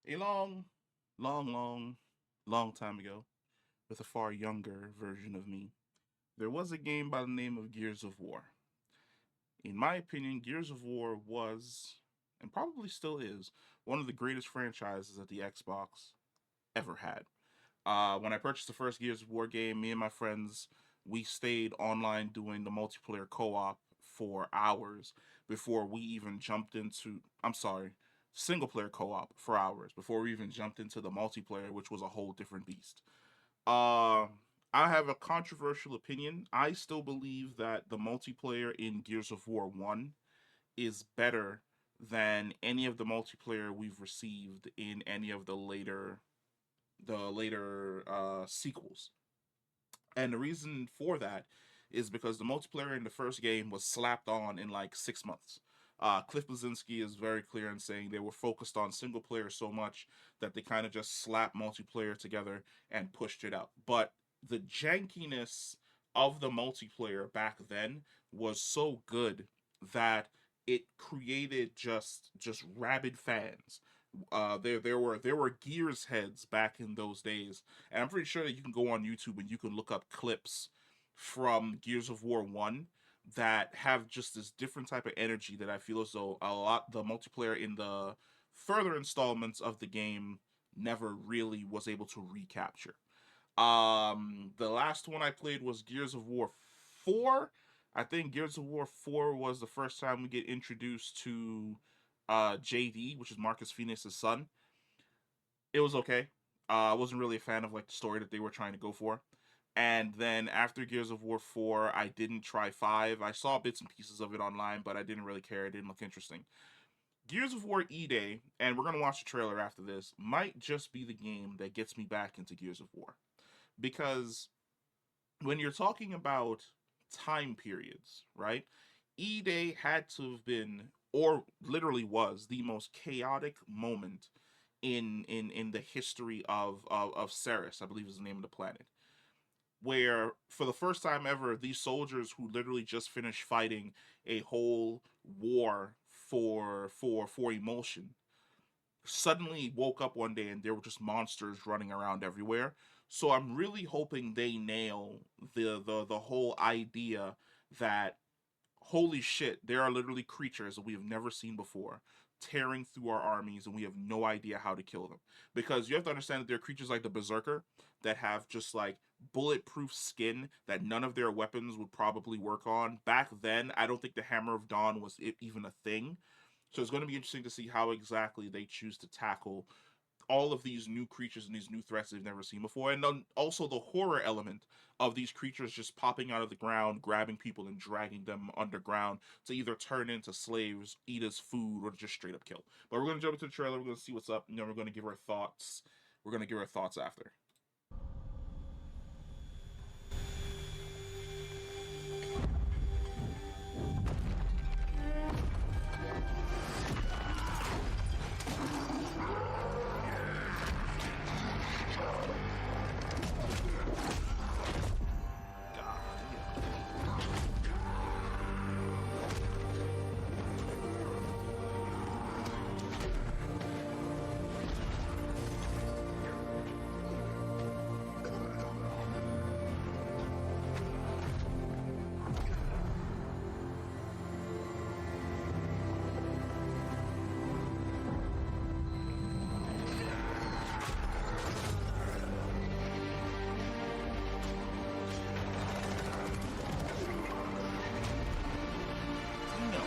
A long, long, long, long time ago, with a far younger version of me, there was a game by the name of Gears of War. In my opinion, Gears of War was, and probably still is, one of the greatest franchises that the Xbox ever had. When I purchased the first Gears of War game, me and my friends, we stayed online doing the multiplayer co op for hours before we even jumped into. I'm sorry, single player co op for hours before we even jumped into the multiplayer, which was a whole different beast. Uh, I have a controversial opinion. I still believe that the multiplayer in Gears of War 1 is better than any of the multiplayer we've received in any of the later sequels. And the reason for that is because the multiplayer in the first game was slapped on in like 6 months. Cliff Blazinski is very clear in saying they were focused on single player so much that they kind of just slapped multiplayer together and pushed it out. But the jankiness of the multiplayer back then was so good that it created just rabid fans. There were Gears heads back in those days, and I'm pretty sure that you can go on YouTube and you can look up clips from Gears of War 1 that have just this different type of energy that I feel as though a lot the multiplayer in the further installments of the game never really was able to recapture. The last one I played was Gears of War 4. I think Gears of War 4 was the first time we get introduced to JD, which is Marcus Phoenix's son. It was okay. I wasn't really a fan of like the story that they were trying to go for. And then after Gears of War 4, I didn't try 5. I saw bits and pieces of it online, but I didn't really care. It didn't look interesting. Gears of War E Day, and we're going to watch the trailer after this, might just be the game that gets me back into Gears of War. Because when you're talking about time periods, right? E Day had to have been, or literally was, the most chaotic moment in the history of Ceres, I believe is the name of the planet, where for the first time ever, these soldiers who literally just finished fighting a whole war for emulsion suddenly woke up one day and there were just monsters running around everywhere. So I'm really hoping they nail the whole idea that holy shit, there are literally creatures that we have never seen before tearing through our armies and we have no idea how to kill them. Because you have to understand that there are creatures like the Berserker that have just like bulletproof skin that none of their weapons would probably work on. Back then, I don't think the Hammer of Dawn was even a thing. So it's going to be interesting to see how exactly they choose to tackle all of these new creatures and these new threats they've never seen before, and then also the horror element of these creatures just popping out of the ground, grabbing people and dragging them underground to either turn into slaves, eat as food, or just straight up kill. But we're gonna jump into the trailer. We're gonna see what's up, and then we're gonna give our thoughts. We're gonna give our thoughts after. No.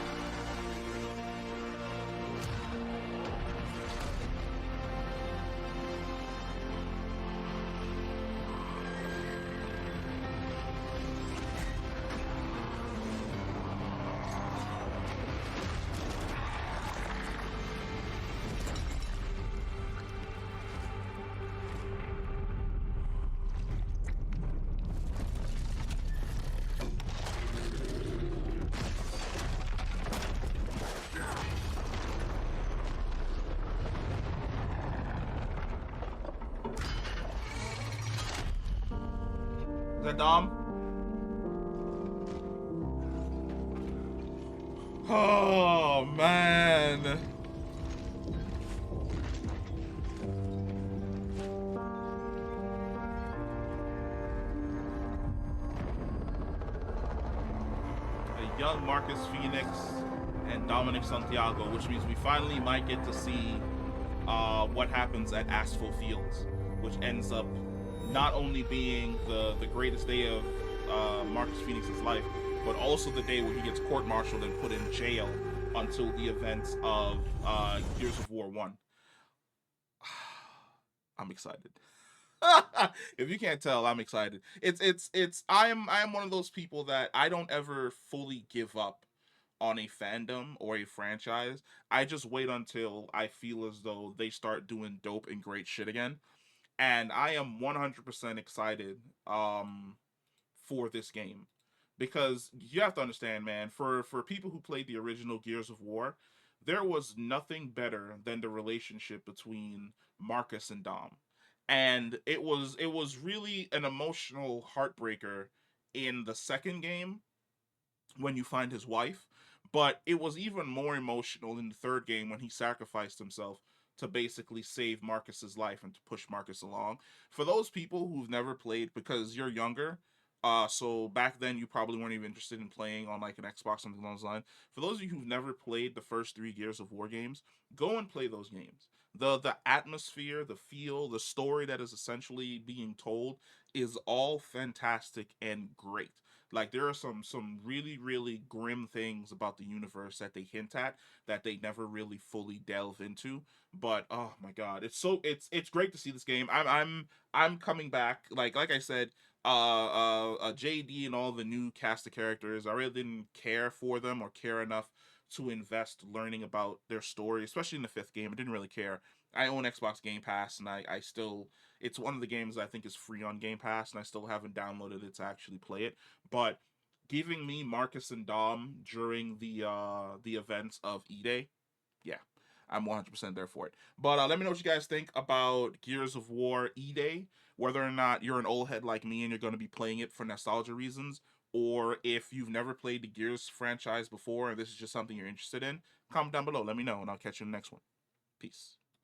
Is that Dom? Oh man. young Marcus Phoenix and Dominic Santiago, which means we finally might get to see what happens at Asphalt Fields, which ends up not only being the greatest day of Marcus Phoenix's life, but also the day where he gets court-martialed and put in jail until the events of Gears of War 1. I'm excited. If you can't tell, I'm excited. It's I am one of those people that I don't ever fully give up on a fandom or a franchise. I just wait until I feel as though they start doing dope and great shit again. And I am 100% excited for this game, because you have to understand, man, for people who played the original Gears of War, there was nothing better than the relationship between Marcus and Dom. And it was really an emotional heartbreaker in the second game when you find his wife, but it was even more emotional in the third game when he sacrificed himself to basically save Marcus's life and to push Marcus along. For those people who've never played, because you're younger, so back then you probably weren't even interested in playing on like an Xbox, something along those lines. For those of you who've never played the first three Gears of War games, go and play those games. The atmosphere, the feel, the story that is essentially being told is all fantastic and great. Like there are some really grim things about the universe that they hint at that they never really fully delve into. But oh my god, it's great to see this game. I'm coming back. Like I said, JD and all the new cast of characters, I really didn't care for them or care enough to invest learning about their story, especially in the fifth game. I didn't really care. I own Xbox Game Pass, and I still, it's one of the games I think is free on Game Pass, and I still haven't downloaded it to actually play it. But giving me Marcus and Dom during the events of E Day, yeah, I'm 100% there for it. But let me know what you guys think about Gears of War E Day. Whether or not you're an old head like me and you're going to be playing it for nostalgia reasons, or if you've never played the Gears franchise before and this is just something you're interested in, comment down below. Let me know, and I'll catch you in the next one. Peace.